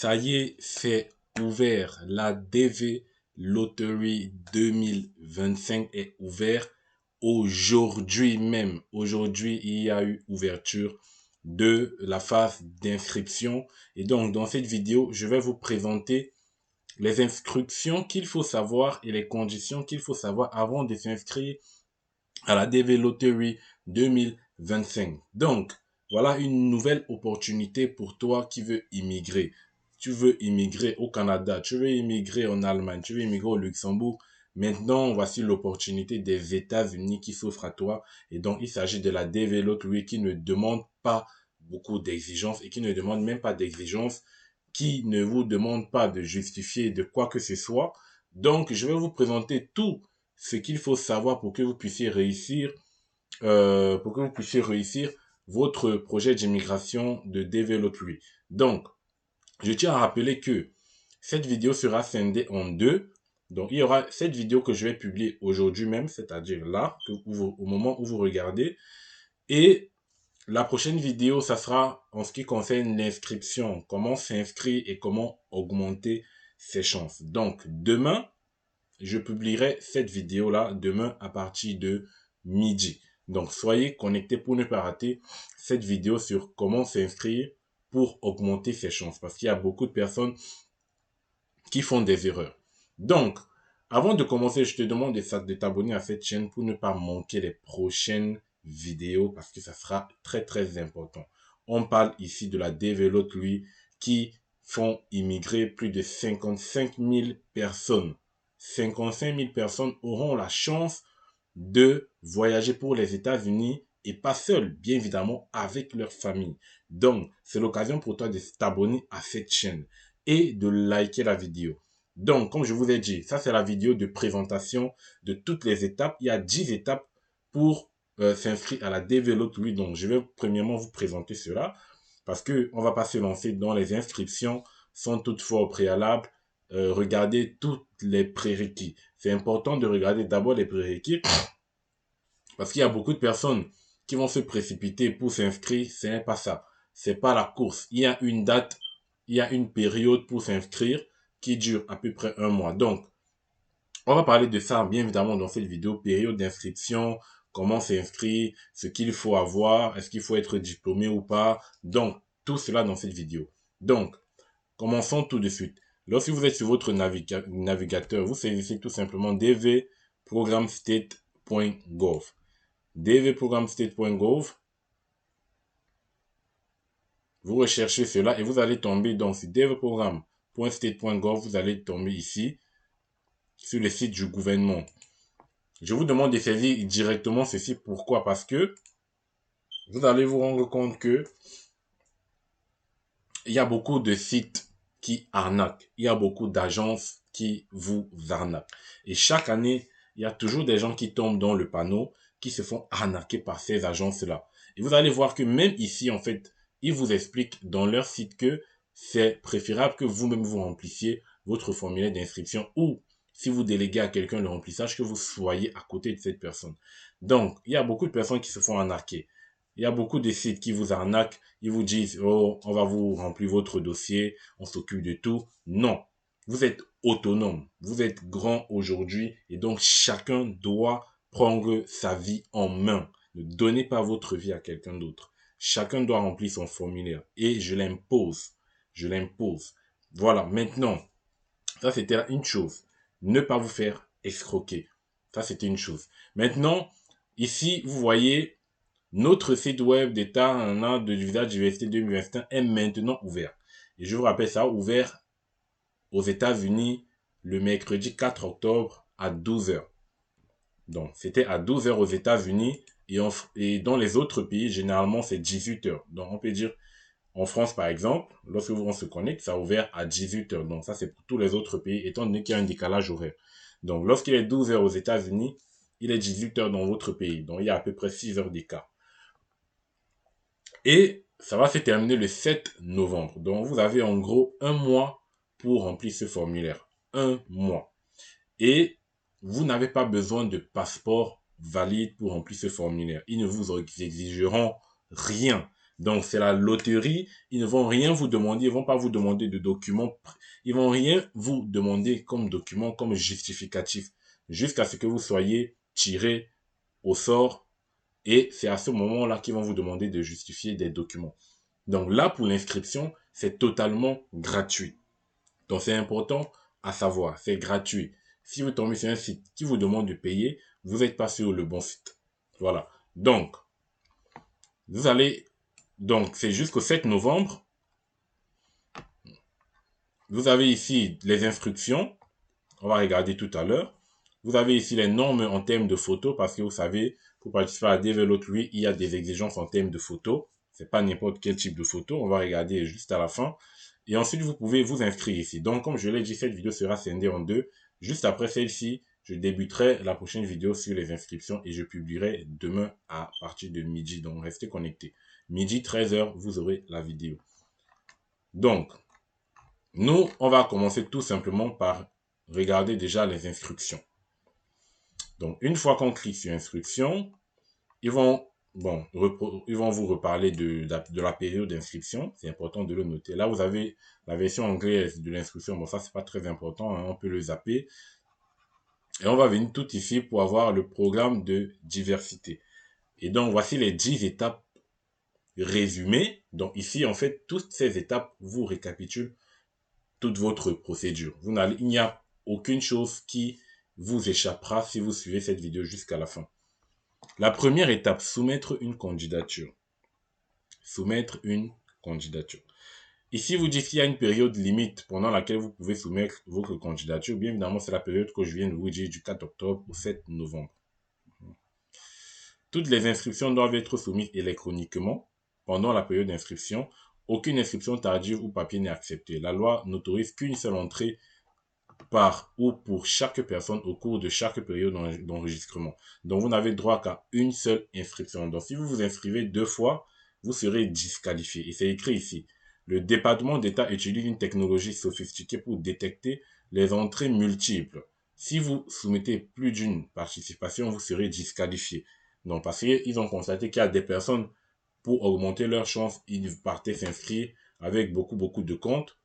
Ça y est, c'est ouvert. La DV Lottery 2025 est ouvert aujourd'hui même. Aujourd'hui, il y a eu ouverture de la phase d'inscription. Et donc, dans cette vidéo, je vais vous présenter les instructions qu'il faut savoir et les conditions qu'il faut savoir avant de s'inscrire à la DV Lottery 2025. Donc, voilà une nouvelle opportunité pour toi qui veux immigrer. Tu veux immigrer au Canada, tu veux immigrer en Allemagne, tu veux immigrer au Luxembourg. Maintenant, voici l'opportunité des États-Unis qui s'offre à toi. Et donc, il s'agit de la DV Lottery qui ne demande pas beaucoup d'exigences et qui ne demande même pas d'exigences, qui ne vous demande pas de justifier de quoi que ce soit. Donc, je vais vous présenter tout ce qu'il faut savoir pour que vous puissiez réussir, votre projet d'immigration de DV Lottery. Donc, je tiens à rappeler que cette vidéo sera scindée en deux. Donc, il y aura cette vidéo que je vais publier aujourd'hui même, c'est-à-dire là, au moment où vous regardez. Et la prochaine vidéo, ça sera en ce qui concerne l'inscription, comment s'inscrire et comment augmenter ses chances. Donc, demain, je publierai cette vidéo-là demain à partir de midi. Donc, soyez connectés pour ne pas rater cette vidéo sur comment s'inscrire pour augmenter ses chances. Parce qu'il y a beaucoup de personnes qui font des erreurs. Donc, avant de commencer, je te demande de t'abonner à cette chaîne pour ne pas manquer les prochaines vidéos parce que ça sera très très important. On parle ici de la DV Lottery qui font immigrer plus de 55 000 personnes. 55 000 personnes auront la chance de voyager pour les États-Unis et pas seuls, bien évidemment, avec leur famille. Donc, c'est l'occasion pour toi de t'abonner à cette chaîne et de liker la vidéo. Donc, comme je vous ai dit, ça c'est la vidéo de présentation de toutes les étapes. Il y a 10 étapes pour s'inscrire à la DV Lottery. Donc, je vais premièrement vous présenter cela parce que on va pas se lancer dans les inscriptions sans toutefois au préalable regarder tous les prérequis. C'est important de regarder d'abord les prérequis parce qu'il y a beaucoup de personnes qui vont se précipiter pour s'inscrire. Ce n'est pas ça. C'est pas la course. Il y a une date, il y a une période pour s'inscrire qui dure à peu près un mois. Donc, on va parler de ça, bien évidemment, dans cette vidéo. Période d'inscription, comment s'inscrire, ce qu'il faut avoir, est-ce qu'il faut être diplômé ou pas. Donc, tout cela dans cette vidéo. Donc, commençons tout de suite. Lorsque vous êtes sur votre navigateur, vous saisissez tout simplement dvprogramstate.gov. dvprogramstate.gov. Vous recherchez cela et vous allez tomber dans ce dvprogram.state.gov. Vous allez tomber ici sur le site du gouvernement. Je vous demande de saisir directement ceci. Pourquoi? Parce que vous allez vous rendre compte que il y a beaucoup de sites qui arnaquent. Il y a beaucoup d'agences qui vous arnaquent. Et chaque année, il y a toujours des gens qui tombent dans le panneau, qui se font arnaquer par ces agences-là. Et vous allez voir que même ici, en fait, ils vous expliquent dans leur site que c'est préférable que vous-même vous remplissiez votre formulaire d'inscription ou si vous déléguez à quelqu'un le remplissage, que vous soyez à côté de cette personne. Donc, il y a beaucoup de personnes qui se font arnaquer. Il y a beaucoup de sites qui vous arnaquent. Ils vous disent, oh, on va vous remplir votre dossier, on s'occupe de tout. Non. Vous êtes autonome. Vous êtes grand aujourd'hui et donc chacun doit prendre sa vie en main. Ne donnez pas votre vie à quelqu'un d'autre. Chacun doit remplir son formulaire et je l'impose. Je l'impose. Voilà. Maintenant, ça c'était une chose. Ne pas vous faire escroquer. Ça c'était une chose. Maintenant, ici, vous voyez, notre site web d'État de visa diversité 2021 est maintenant ouvert. Et je vous rappelle, ça a ouvert aux États-Unis le mercredi 4 octobre à 12 heures. Donc, c'était à 12 heures aux États-Unis et dans les autres pays, généralement, c'est 18 heures. Donc, on peut dire, en France, par exemple, lorsque on se connecte, ça a ouvert à 18 heures. Donc, ça, c'est pour tous les autres pays, étant donné qu'il y a un décalage horaire. Donc, lorsqu'il est 12 heures aux États-Unis, il est 18 heures dans votre pays. Donc, il y a à peu près 6 heures d'écart. Et ça va se terminer le 7 novembre. Donc, vous avez en gros un mois pour remplir ce formulaire. Un mois. Et vous n'avez pas besoin de passeport valide pour remplir ce formulaire. Ils ne vous exigeront rien. Donc, c'est la loterie. Ils ne vont rien vous demander. Ils vont pas vous demander de documents. Ils vont rien vous demander comme document, comme justificatif. Jusqu'à ce que vous soyez tiré au sort. Et c'est à ce moment-là qu'ils vont vous demander de justifier des documents. Donc là, pour l'inscription, c'est totalement gratuit. Donc c'est important à savoir, c'est gratuit. Si vous tombez sur un site qui vous demande de payer, vous n'êtes pas sur le bon site. Voilà. Donc, vous allez, donc c'est jusqu'au 7 novembre. Vous avez ici les instructions. On va regarder tout à l'heure. Vous avez ici les normes en termes de photos parce que vous savez, pour participer à Develop, lui, il y a des exigences en termes de photos. C'est pas n'importe quel type de photo. On va regarder juste à la fin. Et ensuite, vous pouvez vous inscrire ici. Donc, comme je l'ai dit, cette vidéo sera scindée en deux. Juste après celle-ci, je débuterai la prochaine vidéo sur les inscriptions et je publierai demain à partir de midi. Donc, restez connectés. Midi, 13h, vous aurez la vidéo. Donc, nous, on va commencer tout simplement par regarder déjà les instructions. Donc, une fois qu'on clique sur instructions, ils vont vous reparler de la période d'inscription. C'est important de le noter. Là, vous avez la version anglaise de l'instruction. Bon, ça, c'est pas très important. Hein, on peut le zapper. Et on va venir tout ici pour avoir le programme de diversité. Et donc, voici les 10 étapes résumées. Donc, ici, en fait, toutes ces étapes vous récapitulent toute votre procédure. Il n'y a aucune chose qui vous échappera si vous suivez cette vidéo jusqu'à la fin. La première étape, soumettre une candidature. Soumettre une candidature. Ici, vous dites qu'il y a une période limite pendant laquelle vous pouvez soumettre votre candidature. Bien évidemment, c'est la période que je viens de vous dire du 4 octobre au 7 novembre. Toutes les inscriptions doivent être soumises électroniquement pendant la période d'inscription. Aucune inscription tardive ou papier n'est acceptée. La loi n'autorise qu'une seule entrée par ou pour chaque personne au cours de chaque période d'enregistrement. Donc, vous n'avez droit qu'à une seule inscription. Donc, si vous vous inscrivez 2 fois, vous serez disqualifié. Et c'est écrit ici. Le département d'État utilise une technologie sophistiquée pour détecter les entrées multiples. Si vous soumettez plus d'une participation, vous serez disqualifié. Donc, parce qu'ils ont constaté qu'il y a des personnes, pour augmenter leurs chances, ils partaient s'inscrire avec beaucoup de comptes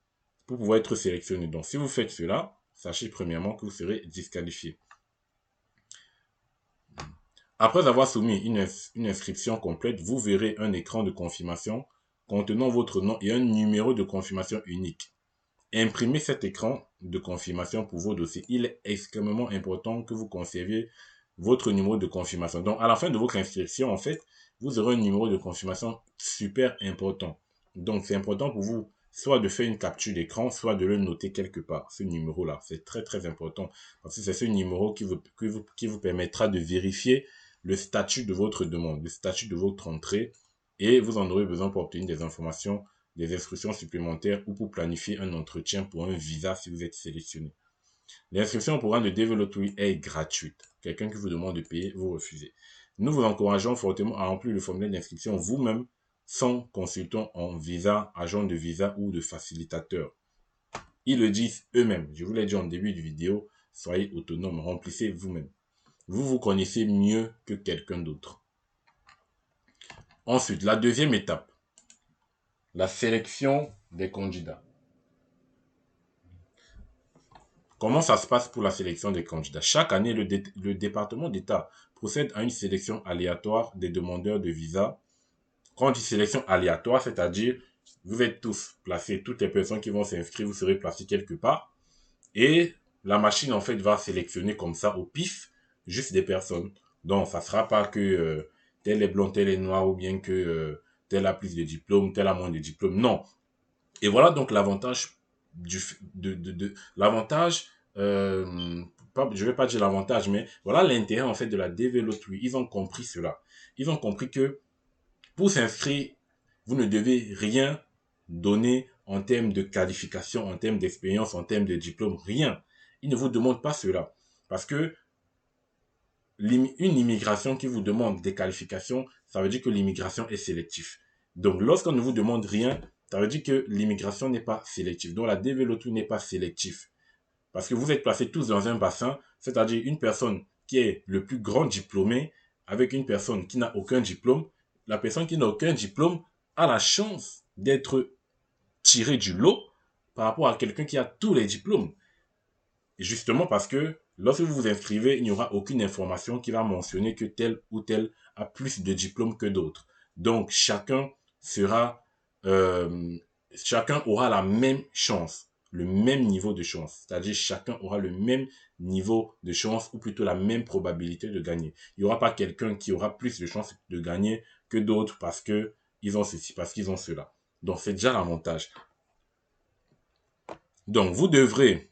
pour pouvoir être sélectionné. Donc, si vous faites cela, sachez premièrement que vous serez disqualifié. Après avoir soumis une inscription complète, vous verrez un écran de confirmation contenant votre nom et un numéro de confirmation unique. Imprimez cet écran de confirmation pour vos dossiers. Il est extrêmement important que vous conserviez votre numéro de confirmation. Donc, à la fin de votre inscription, en fait, vous aurez un numéro de confirmation super important. Donc, c'est important pour vous soit de faire une capture d'écran, soit de le noter quelque part, ce numéro-là. C'est très important parce que c'est ce numéro qui vous permettra de vérifier le statut de votre demande, le statut de votre entrée et vous en aurez besoin pour obtenir des informations, des instructions supplémentaires ou pour planifier un entretien pour un visa si vous êtes sélectionné. L'inscription au programme de Developry est gratuite. Quelqu'un qui vous demande de payer, vous refusez. Nous vous encourageons fortement à remplir le formulaire d'inscription vous-même sans consultant en visa, agent de visa ou de facilitateur. Ils le disent eux-mêmes. Je vous l'ai dit en début de vidéo, soyez autonome, remplissez vous-même. Vous vous connaissez mieux que quelqu'un d'autre. Ensuite, la deuxième étape, la sélection des candidats. Comment ça se passe pour la sélection des candidats? Chaque année, le département d'État procède à une sélection aléatoire des demandeurs de visa. Quand on dit sélection aléatoire, c'est-à-dire vous êtes tous placés, toutes les personnes qui vont s'inscrire, vous serez placés quelque part. Et la machine, en fait, va sélectionner comme ça au pif juste des personnes. Donc, ça ne sera pas que tel est blond, tel est noir, ou bien que tel a plus de diplômes, tel a moins de diplômes. Non. Et voilà donc l'avantage l'avantage, je vais pas dire l'avantage, mais voilà l'intérêt en fait de la Developry. Ils ont compris cela. Ils ont compris que pour s'inscrire, vous ne devez rien donner en termes de qualification, en termes d'expérience, en termes de diplôme, rien. Ils ne vous demandent pas cela. Parce que une immigration qui vous demande des qualifications, ça veut dire que l'immigration est sélective. Donc, lorsqu'on ne vous demande rien, ça veut dire que l'immigration n'est pas sélective. Donc, la développement n'est pas sélective. Parce que vous êtes placés tous dans un bassin, c'est-à-dire une personne qui est le plus grand diplômé avec une personne qui n'a aucun diplôme. La personne qui n'a aucun diplôme a la chance d'être tiré du lot par rapport à quelqu'un qui a tous les diplômes. Justement parce que lorsque vous vous inscrivez, il n'y aura aucune information qui va mentionner que tel ou tel a plus de diplômes que d'autres. Donc, sera, euh, chacun aura la même chance, le même niveau de chance. C'est-à-dire, chacun aura le même niveau de chance ou plutôt la même probabilité de gagner. Il n'y aura pas quelqu'un qui aura plus de chances de gagner que d'autres parce que ils ont ceci, parce qu'ils ont cela. Donc, c'est déjà l'avantage. Donc, vous devrez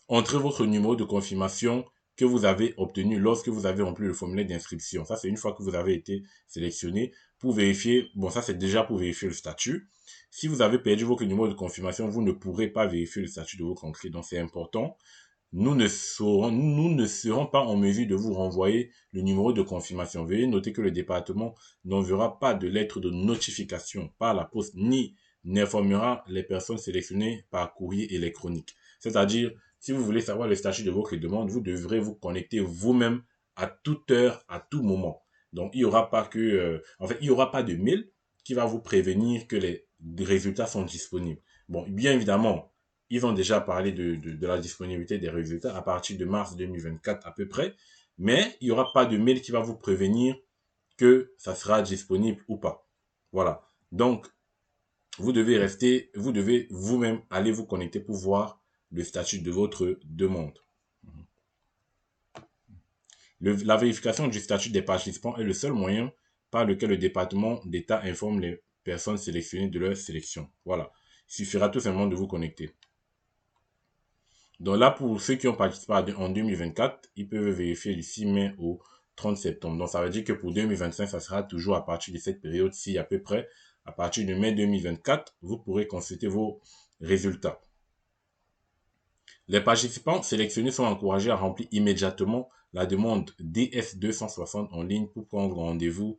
entrer votre numéro de confirmation que vous avez obtenu lorsque vous avez rempli le formulaire d'inscription. Ça, c'est une fois que vous avez été sélectionné pour vérifier. Bon, ça, c'est déjà pour vérifier le statut. Si vous avez perdu votre numéro de confirmation, vous ne pourrez pas vérifier le statut de votre entrée. Donc, c'est important. Nous ne serons pas en mesure de vous renvoyer le numéro de confirmation. Veuillez noter que le département n'enverra pas de lettre de notification par la poste ni n'informera les personnes sélectionnées par courrier électronique. C'est-à-dire, si vous voulez savoir le statut de votre demande, vous devrez vous connecter vous-même à toute heure, à tout moment. Donc, il n'y aura pas il n'y aura pas de mail qui va vous prévenir que les résultats sont disponibles. Bon, bien évidemment, ils ont déjà parlé de la disponibilité des résultats à partir de mars 2024 à peu près, mais il n'y aura pas de mail qui va vous prévenir que ça sera disponible ou pas. Voilà. Donc, vous devez vous-même aller vous connecter pour voir le statut de votre demande. La vérification du statut des participants est le seul moyen par lequel le département d'État informe les personnes sélectionnées de leur sélection. Voilà. Il suffira tout simplement de vous connecter. Donc là, pour ceux qui ont participé en 2024, ils peuvent vérifier du 6 mai au 30 septembre. Donc ça veut dire que pour 2025, ça sera toujours à partir de cette période-ci à peu près. À partir de mai 2024, vous pourrez consulter vos résultats. Les participants sélectionnés sont encouragés à remplir immédiatement la demande DS260 en ligne pour prendre rendez-vous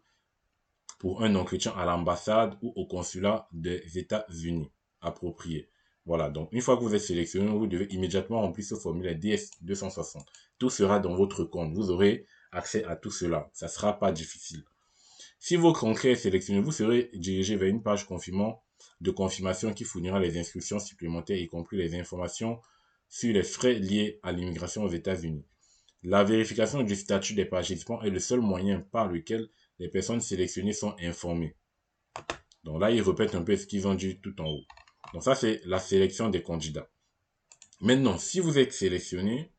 pour un entretien à l'ambassade ou au consulat des États-Unis approprié. Voilà, donc une fois que vous êtes sélectionné, vous devez immédiatement remplir ce formulaire DS260. Tout sera dans votre compte. Vous aurez accès à tout cela. Ça ne sera pas difficile. Si votre entrée est sélectionné, vous serez dirigé vers une page de confirmation qui fournira les inscriptions supplémentaires, y compris les informations sur les frais liés à l'immigration aux États-Unis. La vérification du statut des participants est le seul moyen par lequel les personnes sélectionnées sont informées. Donc là, ils répètent un peu ce qu'ils ont dit tout en haut. Donc ça, c'est la sélection des candidats. Maintenant, si vous êtes sélectionné,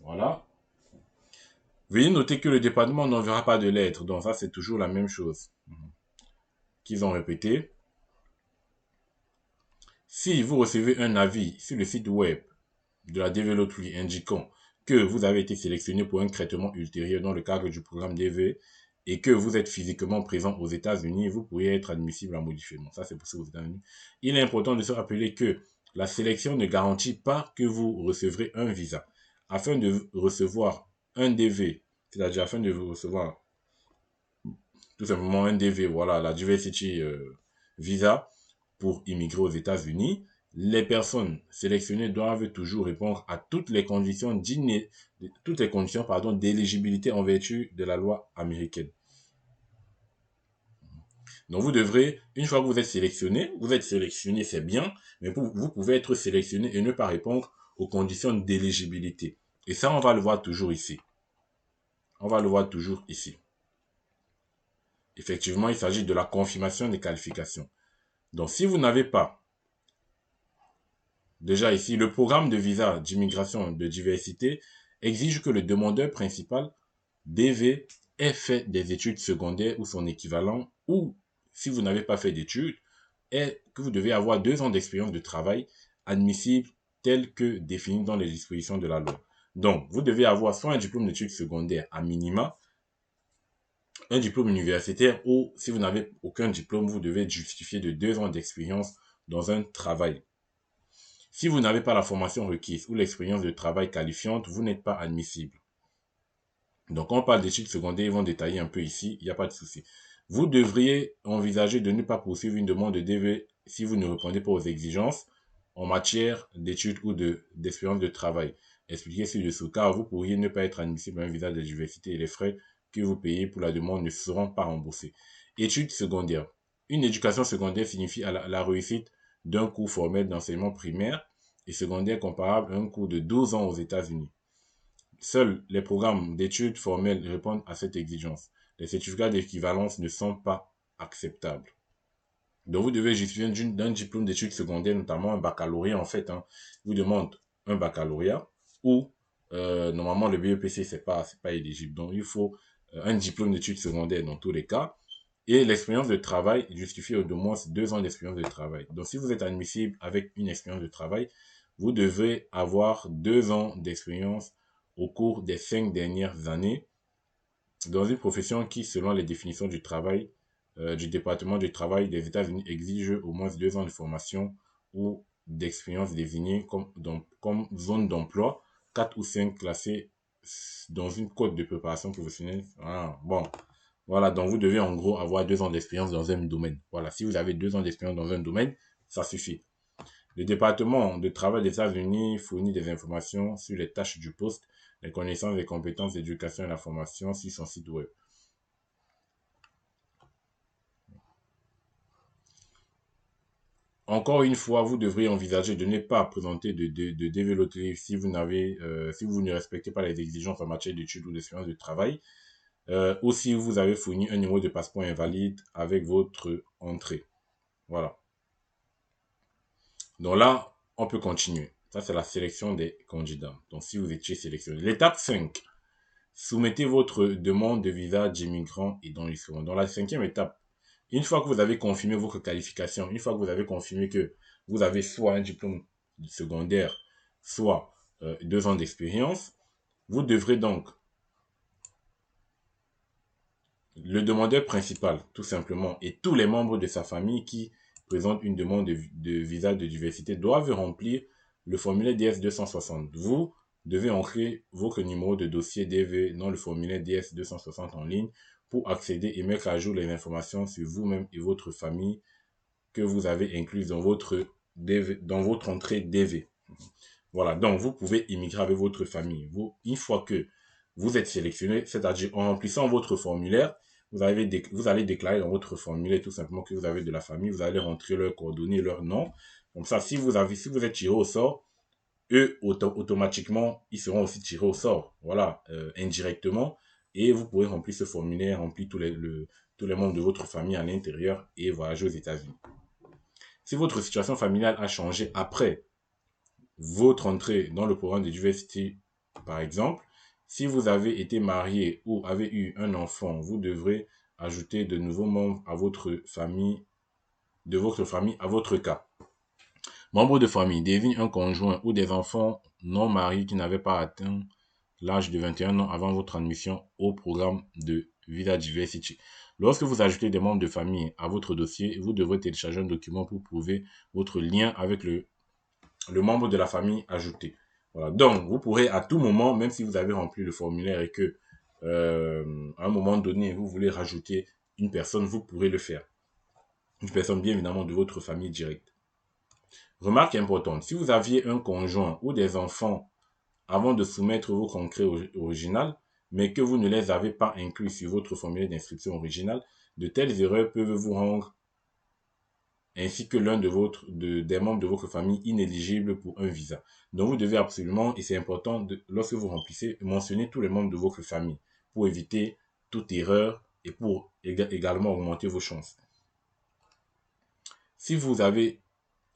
voilà, veuillez noter que le département n'enverra pas de lettre. Donc ça, c'est toujours la même chose qu'ils ont répété. Si vous recevez un avis sur le site web de la Developry indiquant que vous avez été sélectionné pour un traitement ultérieur dans le cadre du programme DV et que vous êtes physiquement présent aux États-Unis, vous pourriez être admissible à modifier. Bon, ça, c'est pour aux États-Unis. Il est important de se rappeler que la sélection ne garantit pas que vous recevrez un visa. Afin de recevoir un DV, c'est-à-dire afin de recevoir tout simplement un DV, voilà, la Diversity Visa pour immigrer aux États-Unis, les personnes sélectionnées doivent toujours répondre à toutes les conditions d'éligibilité en vertu de la loi américaine. Donc vous devrez, une fois que vous êtes sélectionné, c'est bien, mais vous pouvez être sélectionné et ne pas répondre aux conditions d'éligibilité. Et ça, on va le voir toujours ici. Effectivement, il s'agit de la confirmation des qualifications. Donc si vous n'avez pas, déjà ici, le programme de visa d'immigration de diversité exige que le demandeur principal DV ait fait des études secondaires ou son équivalent, ou si vous n'avez pas fait d'études, et que vous devez avoir 2 ans d'expérience de travail admissible tel que défini dans les dispositions de la loi. Donc, vous devez avoir soit un diplôme d'études secondaires à minima, un diplôme universitaire, ou si vous n'avez aucun diplôme, vous devez justifier de 2 ans d'expérience dans un travail. Si vous n'avez pas la formation requise ou l'expérience de travail qualifiante, vous n'êtes pas admissible. Donc, quand on parle d'études secondaires, ils vont détailler un peu ici, il n'y a pas de souci. Vous devriez envisager de ne pas poursuivre une demande de DV si vous ne répondez pas aux exigences en matière d'études ou d'expérience de travail. Expliquez ci-dessous, car vous pourriez ne pas être admissible à un visa de diversité et les frais que vous payez pour la demande ne seront pas remboursés. Études secondaires. Une éducation secondaire signifie la réussite d'un cours formel d'enseignement primaire et secondaire comparable à un cours de 12 ans aux États-Unis. Seuls les programmes d'études formelles répondent à cette exigence. Les certificats d'équivalence ne sont pas acceptables. Donc, vous devez justifier d'un diplôme d'études secondaires, notamment un baccalauréat, en fait. Vous demande un baccalauréat ou, normalement, le BEPC, c'est pas éligible. Donc, il faut un diplôme d'études secondaires dans tous les cas. Et l'expérience de travail justifie au moins 2 ans d'expérience de travail. Donc, si vous êtes admissible avec une expérience de travail, vous devez avoir 2 ans d'expérience au cours des 5 dernières années dans une profession qui, selon les définitions du travail, du département du travail des États-Unis, exige au moins 2 ans de formation ou d'expérience désignée comme zone d'emploi, 4 ou 5 classées dans une code de préparation professionnelle. Voilà, donc vous devez en gros avoir 2 ans d'expérience dans un domaine. Voilà, si vous avez 2 ans d'expérience dans un domaine, ça suffit. Le département de travail des États-Unis fournit des informations sur les tâches du poste, les connaissances et compétences d'éducation et la formation sur son site web. Encore une fois, vous devrez envisager de ne pas présenter de développer si vous ne respectez pas les exigences en matière d'études ou d'expérience de travail, ou si vous avez fourni un numéro de passeport invalide avec votre entrée. Voilà. Donc là, on peut continuer. Ça, c'est la sélection des candidats. Donc, si vous étiez sélectionné. L'étape 5. Soumettez votre demande de visa d'immigrant et d'enregistrement. Dans la 5e étape, une fois que vous avez confirmé votre qualification, une fois que vous avez confirmé que vous avez soit un diplôme secondaire, soit 2 ans d'expérience, vous devrez donc, le demandeur principal, tout simplement, et tous les membres de sa famille qui présentent une demande de visa de diversité doivent remplir le formulaire DS-260. Vous devez entrer votre numéro de dossier DV dans le formulaire DS-260 en ligne pour accéder et mettre à jour les informations sur vous-même et votre famille que vous avez incluses dans votre entrée DV. Voilà, donc vous pouvez immigrer avec votre famille. Une fois que vous êtes sélectionné, c'est-à-dire en remplissant votre formulaire, vous allez déclarer dans votre formulaire tout simplement que vous avez de la famille, vous allez rentrer leurs coordonnées, leur nom. Comme ça, si vous êtes tiré au sort, eux, automatiquement, ils seront aussi tirés au sort. Voilà, indirectement. Et vous pourrez remplir ce formulaire, remplir tous les membres de votre famille à l'intérieur et voyager aux États-Unis. Si votre situation familiale a changé après votre entrée dans le programme de diversity, par exemple, si vous avez été marié ou avez eu un enfant, vous devrez ajouter de nouveaux membres à votre famille, à votre cas. Membre de famille désigne un conjoint ou des enfants non mariés qui n'avaient pas atteint l'âge de 21 ans avant votre admission au programme de Visa Diversity. Lorsque vous ajoutez des membres de famille à votre dossier, vous devrez télécharger un document pour prouver votre lien avec le membre de la famille ajouté. Voilà. Donc, vous pourrez à tout moment, même si vous avez rempli le formulaire et que à un moment donné, vous voulez rajouter une personne, vous pourrez le faire. Une personne, bien évidemment, de votre famille directe. Remarque importante, si vous aviez un conjoint ou des enfants avant de soumettre vos concrets original, mais que vous ne les avez pas inclus sur votre formulaire d'inscription originale, de telles erreurs peuvent vous rendre ainsi que l'un des membres de votre famille inéligible pour un visa. Donc vous devez absolument, et c'est important, lorsque vous remplissez, mentionner tous les membres de votre famille pour éviter toute erreur et pour également augmenter vos chances. Si vous avez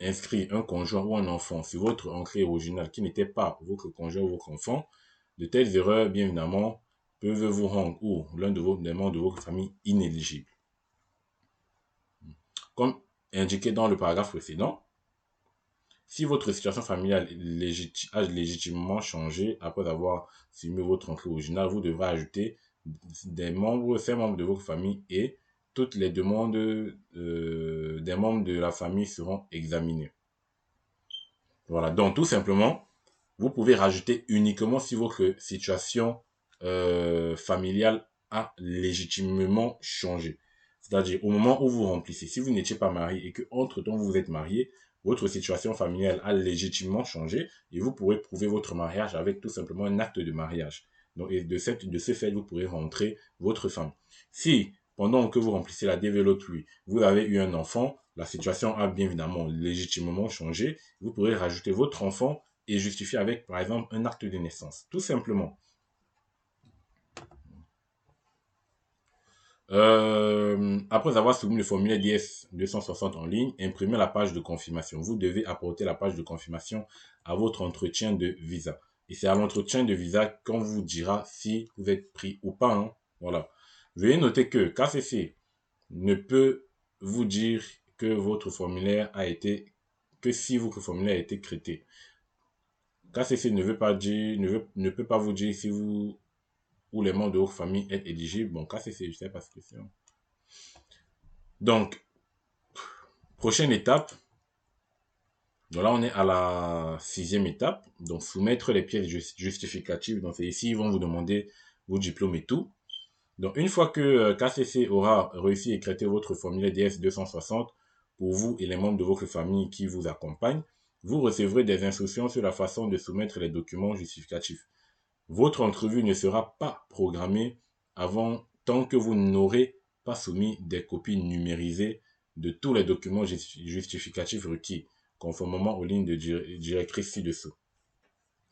inscrit un conjoint ou un enfant sur votre entrée originale qui n'était pas votre conjoint ou votre enfant, de telles erreurs, bien évidemment, peuvent vous rendre ou l'un des membres de votre famille inéligible. Comme indiqué dans le paragraphe précédent, si votre situation familiale a légitimement changé après avoir soumis votre entrée originale, vous devrez ajouter ces membres de votre famille et toutes les demandes des membres de la famille seront examinées. Voilà, donc tout simplement, vous pouvez rajouter uniquement si votre situation familiale a légitimement changé. C'est-à-dire au moment où vous remplissez, si vous n'étiez pas marié et que entre-temps vous êtes marié, votre situation familiale a légitimement changé et vous pourrez prouver votre mariage avec tout simplement un acte de mariage. Donc, et de ce fait, vous pourrez rentrer votre femme. Si, pendant que vous remplissez la développe lui, vous avez eu un enfant, la situation a bien évidemment légitimement changé. Vous pourrez rajouter votre enfant et justifier avec, par exemple, un acte de naissance. Tout simplement. Après avoir soumis le formulaire DS 260 en ligne, imprimez la page de confirmation. Vous devez apporter la page de confirmation à votre entretien de visa. Et c'est à l'entretien de visa qu'on vous dira si vous êtes pris ou pas. Hein. Voilà. Veuillez noter que KCC ne peut vous dire que votre formulaire a été, que si votre formulaire a été traité. KCC ne veut pas dire, ne peut pas vous dire si vous ou les membres de votre famille êtes éligibles. Bon, KCC, je sais pas ce que c'est. Donc, prochaine étape. Donc là, on est à la 6e étape. Donc, soumettre les pièces justificatives. Donc, c'est ici, ils vont vous demander vos diplômes et tout. Donc, une fois que KCC aura réussi à écrire votre formulaire DS 260 pour vous et les membres de votre famille qui vous accompagnent, vous recevrez des instructions sur la façon de soumettre les documents justificatifs. Votre entrevue ne sera pas programmée avant tant que vous n'aurez pas soumis des copies numérisées de tous les documents justificatifs requis, conformément aux lignes de directrice ci-dessous.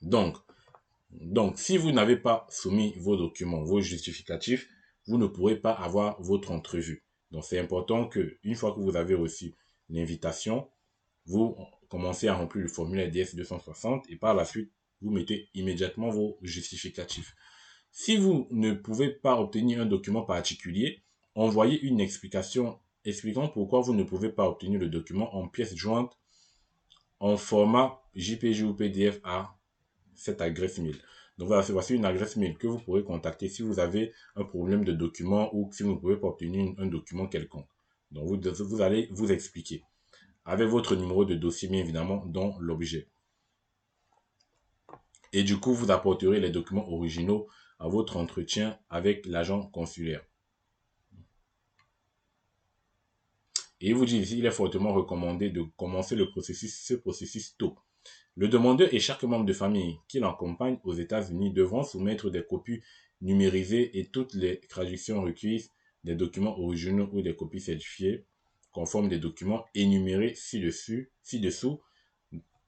Donc, si vous n'avez pas soumis vos documents, vos justificatifs, vous ne pourrez pas avoir votre entrevue. Donc, c'est important que, une fois que vous avez reçu l'invitation, vous commencez à remplir le formulaire DS 260 et par la suite, vous mettez immédiatement vos justificatifs. Si vous ne pouvez pas obtenir un document particulier, envoyez une explication expliquant pourquoi vous ne pouvez pas obtenir le document en pièce jointe en format JPG ou PDF à cette adresse mail. Donc voilà, voici une adresse mail que vous pourrez contacter si vous avez un problème de document ou si vous ne pouvez pas obtenir un document quelconque. Donc vous allez vous expliquer avec votre numéro de dossier, bien évidemment, dans l'objet. Et du coup, vous apporterez les documents originaux à votre entretien avec l'agent consulaire. Et il vous dit ici, il est fortement recommandé de commencer ce processus tôt. Le demandeur et chaque membre de famille qui l'accompagne aux États-Unis devront soumettre des copies numérisées et toutes les traductions requises des documents originaux ou des copies certifiées conformes des documents énumérés ci-dessous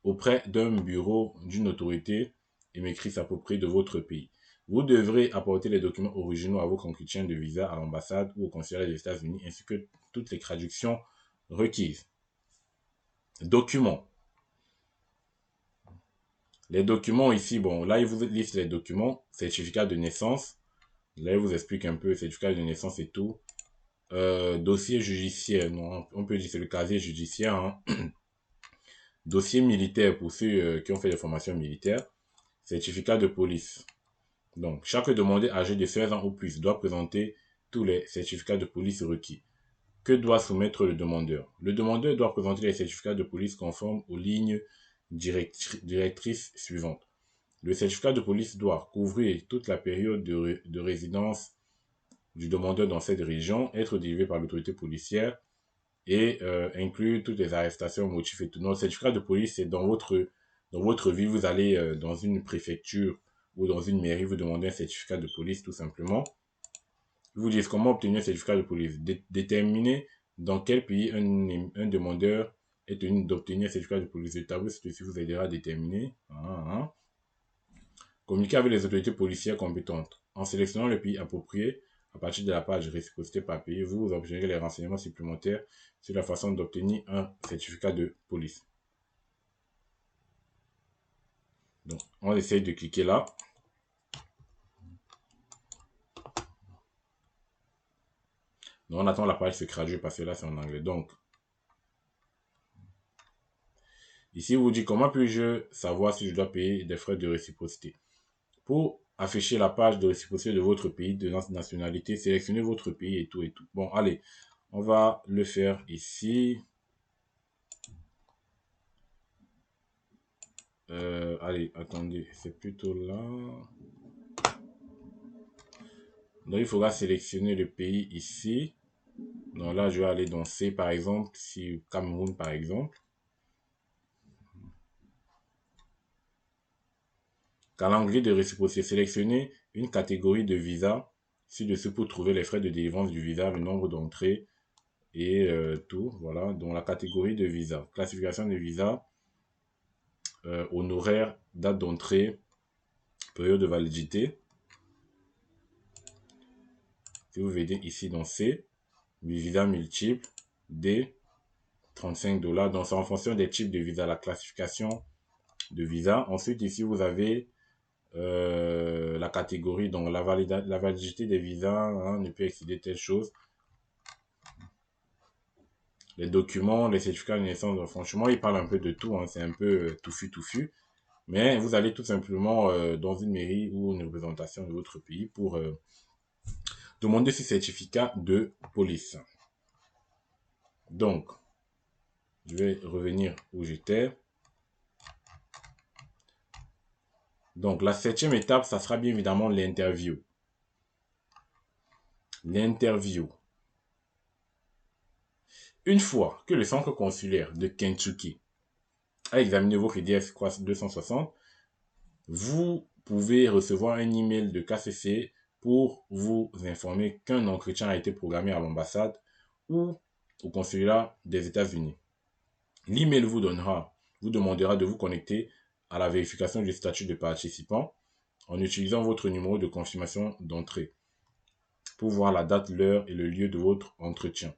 auprès d'un bureau d'une autorité émettrice appropriée de votre pays. Vous devrez apporter les documents originaux à vos conquérants de visa à l'ambassade ou au consulat des États-Unis ainsi que toutes les traductions requises. Documents. Les documents ici, bon, là, il vous liste les documents, certificat de naissance. Là, il vous explique un peu certificat de naissance et tout. Dossier judiciaire, non, on peut dire c'est le casier judiciaire. Hein. Dossier militaire pour ceux qui ont fait des formations militaires. Certificat de police. Donc, chaque demandeur âgé de 16 ans ou plus doit présenter tous les certificats de police requis. Que doit soumettre le demandeur? Le demandeur doit présenter les certificats de police conformes aux lignes directrices suivantes. Le certificat de police doit couvrir toute la période de résidence du demandeur dans cette région, être délivré par l'autorité policière et inclure toutes les arrestations, motifs et tout. Donc, le certificat de police, c'est dans votre vie, vous allez dans une préfecture ou dans une mairie, vous demandez un certificat de police tout simplement. Ils vous disent comment obtenir un certificat de police. Déterminer dans quel pays un demandeur est tenu d'obtenir un certificat de police. Le tableau ci vous aidera à déterminer. Communiquer avec les autorités policières compétentes. En sélectionnant le pays approprié, à partir de la page réciprocité par pays, vous obtiendrez les renseignements supplémentaires sur la façon d'obtenir un certificat de police. Donc, on essaye de cliquer là. Donc, on attend la page se traduire parce que là, c'est en anglais. Donc, ici, vous dit comment puis-je savoir si je dois payer des frais de réciprocité. Pour afficher la page de réciprocité de votre pays, de nationalité, sélectionnez votre pays et tout et tout. Bon, allez, on va le faire ici. Allez, attendez, c'est plutôt là. Donc, il faudra sélectionner le pays ici. Donc là, je vais aller dans C, par exemple, si Cameroun, par exemple. Calendrier de réciprocité. Sélectionnez une catégorie de visa ci-dessous pour trouver les frais de délivrance du visa, le nombre d'entrées et tout. Voilà, donc la catégorie de visa. Classification de visa, honoraire, date d'entrée, période de validité. Si vous voyez ici dans C, visa multiple, D, 35 $. Donc c'est en fonction des types de visa, la classification de visa. Ensuite, ici, vous avez la catégorie, donc la validité des visas hein, ne peut excéder telle chose. Les documents, les certificats de naissance, franchement, ils parlent un peu de tout, hein, c'est un peu touffu. Mais vous allez tout simplement dans une mairie ou une représentation de votre pays pour demander ce certificat de police. Donc, je vais revenir où j'étais. Donc, la 7e étape, ça sera bien évidemment l'interview. L'interview. Une fois que le centre consulaire de Kentucky a examiné votre IDF 260, vous pouvez recevoir un email de KCC pour vous informer qu'un entretien a été programmé à l'ambassade ou au consulat des États-Unis. L'email vous demandera de vous connecter à la vérification du statut de participant en utilisant votre numéro de confirmation d'entrée pour voir la date, l'heure et le lieu de votre entretien.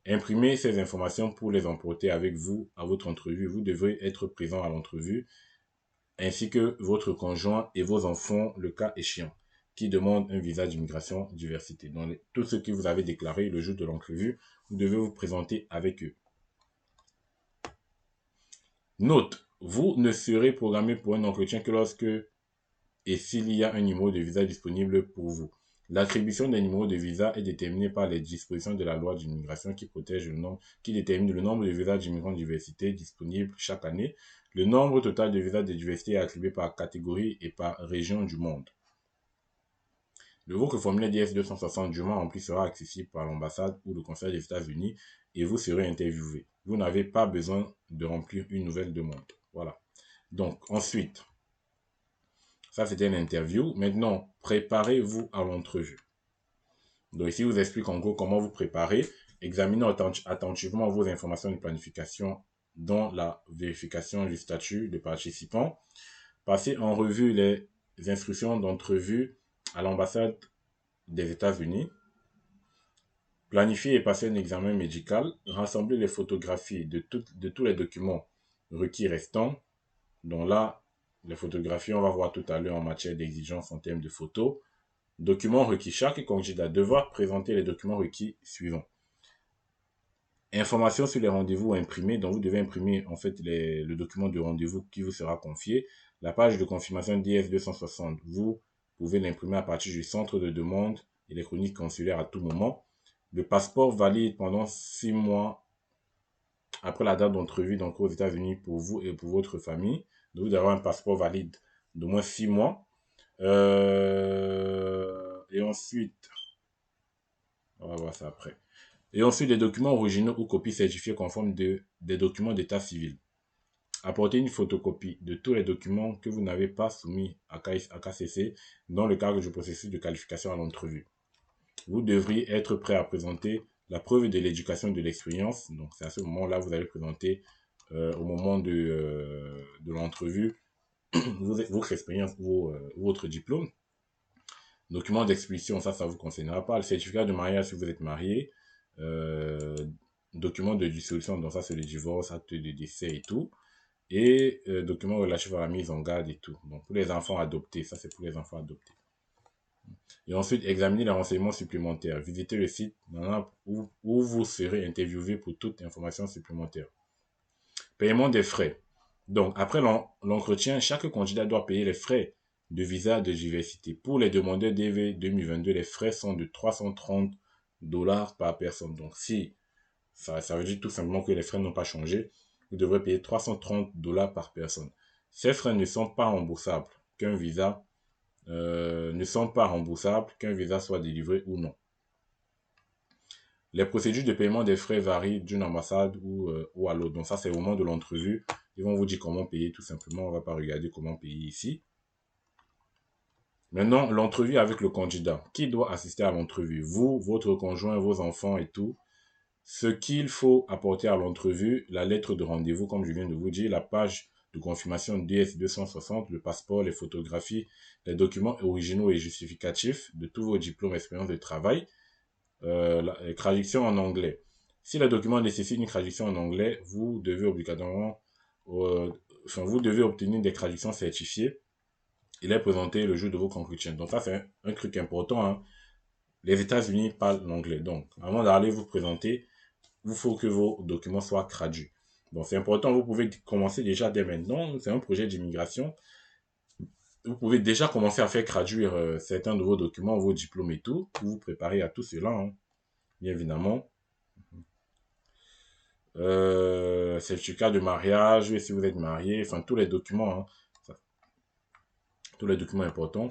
Imprimez ces informations pour les emporter avec vous à votre entrevue. Vous devrez être présent à l'entrevue ainsi que votre conjoint et vos enfants, le cas échéant, qui demandent un visa d'immigration diversité. Donc, tout ce que vous avez déclaré le jour de l'entrevue, vous devez vous présenter avec eux. Note, vous ne serez programmé pour un entretien que lorsque et s'il y a un numéro de visa disponible pour vous. L'attribution des numéros de visa est déterminée par les dispositions de la loi d'immigration qui détermine le nombre de visas d'immigrants de diversité disponibles chaque année. Le nombre total de visas de diversité est attribué par catégorie et par région du monde. Votre formulaire DS-260 dûment rempli sera accessible par l'ambassade ou le consulat des États-Unis et vous serez interviewé. Vous n'avez pas besoin de remplir une nouvelle demande. Voilà. Donc, ensuite, ça, c'était une interview. Maintenant, préparez-vous à l'entrevue. Donc, ici, je vous explique en gros comment vous préparer. Examinez attentivement vos informations de planification dans la vérification du statut de participant. Passez en revue les instructions d'entrevue à l'ambassade des États-Unis. Planifiez et passez un examen médical. Rassemblez les photographies de tous les documents requis restants. Donc là, les photographies, on va voir tout à l'heure en matière d'exigence en termes de photos. Documents requis. Chaque candidat devra présenter les documents requis suivants. Informations sur les rendez-vous imprimés. Donc, vous devez imprimer en fait le document de rendez-vous qui vous sera confié. La page de confirmation DS-260, vous pouvez l'imprimer à partir du centre de demande électronique consulaire à tout moment. Le passeport valide pendant 6 mois après la date d'entrevue donc aux États-Unis pour vous et pour votre famille. Donc, vous devez avoir un passeport valide d'au moins 6 mois. Et ensuite, on va voir ça après. Et ensuite, des documents originaux ou copies certifiées conformes des documents d'état civil. Apportez une photocopie de tous les documents que vous n'avez pas soumis à KCC dans le cadre du processus de qualification à l'entrevue. Vous devriez être prêt à présenter la preuve de l'éducation de l'expérience. Donc, c'est à ce moment-là que vous allez présenter au moment de l'entrevue votre expérience ou votre diplôme. Document d'expulsion, ça vous concernera pas. Le certificat de mariage si vous êtes marié. Document de dissolution, donc ça c'est le divorce, acte de décès et tout. Et document relatif à la mise en garde et tout. Donc pour les enfants adoptés, ça c'est pour les enfants adoptés. Et ensuite, examiner les renseignements supplémentaires. Visitez le site où vous serez interviewé pour toute information supplémentaire. Paiement des frais. Donc, après l'entretien, chaque candidat doit payer les frais de visa de diversité. Pour les demandeurs DV 2022, les frais sont de 330 $ par personne. Donc, si ça veut dire tout simplement que les frais n'ont pas changé, vous devrez payer 330 $ par personne. Ces frais ne sont pas remboursables qu'un visa soit délivré ou non. Les procédures de paiement des frais varient d'une ambassade ou à l'autre. Donc ça, c'est au moment de l'entrevue. Ils vont vous dire comment payer tout simplement. On ne va pas regarder comment payer ici. Maintenant, l'entrevue avec le candidat. Qui doit assister à l'entrevue? Vous, votre conjoint, vos enfants et tout. Ce qu'il faut apporter à l'entrevue, la lettre de rendez-vous, comme je viens de vous dire, la page de confirmation DS-260, le passeport, les photographies, les documents originaux et justificatifs de tous vos diplômes, expériences de travail, la traduction en anglais. Si le document nécessite une traduction en anglais, vous devez obligatoirement, euh, vous devez obtenir des traductions certifiées et les présenter le jour de vos conclusions. Donc ça, c'est un truc important, hein. Les États-Unis parlent l'anglais. Donc, avant d'aller vous présenter, il faut que vos documents soient traduits. Donc, c'est important. Vous pouvez commencer déjà dès maintenant. C'est un projet d'immigration. Vous pouvez déjà commencer à faire traduire certains de vos documents, vos diplômes et tout, pour vous préparer à tout cela, hein, bien évidemment. Certificat de mariage, si vous êtes marié, enfin, tous les documents, hein, tous les documents importants.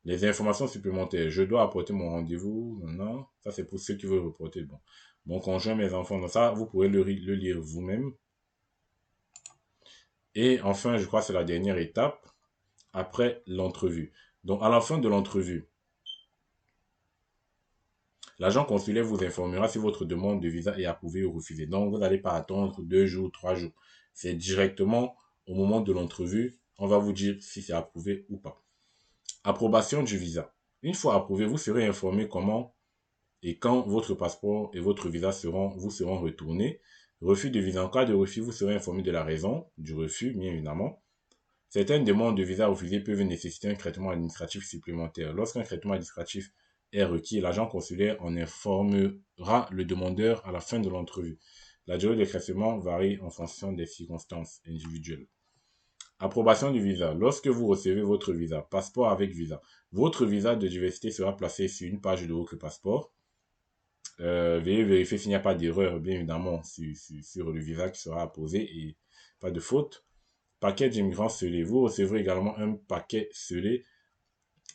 Les informations supplémentaires. Je dois apporter mon rendez-vous. Non, non. Ça, c'est pour ceux qui veulent reporter. Bon. Mon conjoint, mes enfants. Donc ça, vous pourrez le lire vous-même. Et enfin, je crois que c'est la dernière étape, après l'entrevue. Donc, à la fin de l'entrevue, l'agent consulaire vous informera si votre demande de visa est approuvée ou refusée. Donc, vous n'allez pas attendre 2 jours, 3 jours. C'est directement au moment de l'entrevue, on va vous dire si c'est approuvé ou pas. Approbation du visa. Une fois approuvé, vous serez informé comment et quand votre passeport et votre visa vous seront retournés. Refus de visa. En cas de refus, vous serez informé de la raison du refus, bien évidemment. Certaines demandes de visa refusées peuvent nécessiter un traitement administratif supplémentaire. Lorsqu'un traitement administratif est requis, l'agent consulaire en informera le demandeur à la fin de l'entrevue. La durée de traitement varie en fonction des circonstances individuelles. Approbation du visa. Lorsque vous recevez votre visa, passeport avec visa, votre visa de diversité sera placé sur une page de votre passeport. Veuillez vérifier s'il n'y a pas d'erreur, bien évidemment, sur le visa qui sera apposé et pas de faute. Paquet d'immigrants scellé. Vous recevrez également un paquet scellé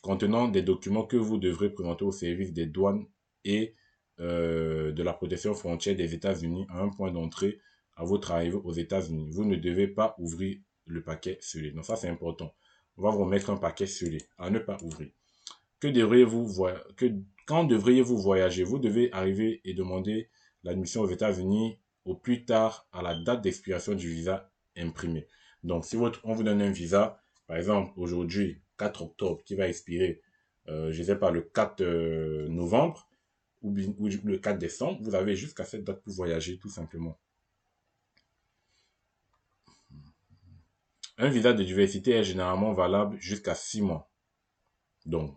contenant des documents que vous devrez présenter au service des douanes et de la protection frontière des États-Unis à un point d'entrée à votre arrivée aux États-Unis. Vous ne devez pas ouvrir le paquet scellé. Donc ça, c'est important. On va vous mettre un paquet scellé à ne pas ouvrir. Quand devriez-vous voyager? Vous devez arriver et demander l'admission aux États-Unis au plus tard à la date d'expiration du visa imprimé. Donc, si on vous donne un visa, par exemple, aujourd'hui, 4 octobre, qui va expirer, je ne sais pas, le 4 novembre ou le 4 décembre, vous avez jusqu'à cette date pour voyager, tout simplement. Un visa de diversité est généralement valable jusqu'à 6 mois. Donc,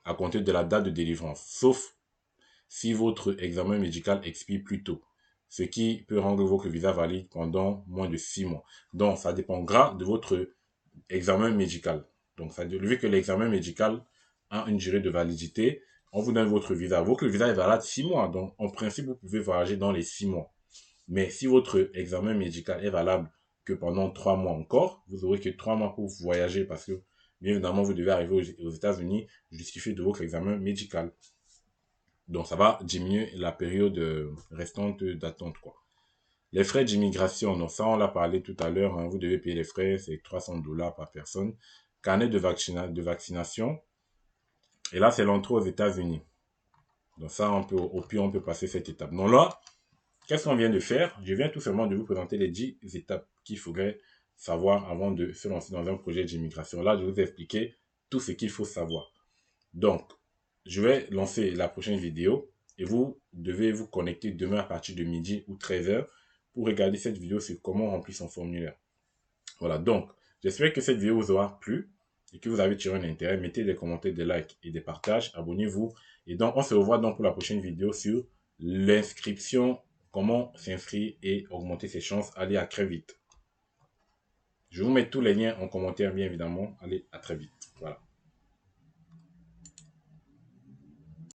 à compter de la date de délivrance, sauf si votre examen médical expire plus tôt, ce qui peut rendre votre visa valide pendant moins de 6 mois. Donc, ça dépendra de votre examen médical. Donc, vu que l'examen médical a une durée de validité, on vous donne votre visa. Votre visa est valable 6 mois. Donc, en principe, vous pouvez voyager dans les 6 mois. Mais si votre examen médical est valable que pendant 3 mois encore, vous aurez que 3 mois pour voyager parce que, bien évidemment, vous devez arriver aux États-Unis, justifier de votre examen médical. Donc, ça va diminuer la période restante d'attente, quoi. Les frais d'immigration, donc ça, on l'a parlé tout à l'heure, hein, vous devez payer les frais, c'est $300 par personne. Carnet de vaccination. Et là, c'est l'entrée aux États-Unis. Donc ça, au pire, on peut passer cette étape. Donc là, qu'est-ce qu'on vient de faire? Je viens tout simplement de vous présenter les 10 étapes qu'il faudrait savoir avant de se lancer dans un projet d'immigration. Là, je vais vous expliquer tout ce qu'il faut savoir. Donc, je vais lancer la prochaine vidéo et vous devez vous connecter demain à partir de midi ou 13h pour regarder cette vidéo sur comment remplir son formulaire. Voilà, donc, j'espère que cette vidéo vous aura plu et que vous avez tiré un intérêt. Mettez des commentaires, des likes et des partages. Abonnez-vous. Et donc, on se revoit donc pour la prochaine vidéo sur l'inscription, comment s'inscrire et augmenter ses chances. Allez, à très vite. Je vous mets tous les liens en commentaire, bien évidemment. Allez, à très vite. Voilà.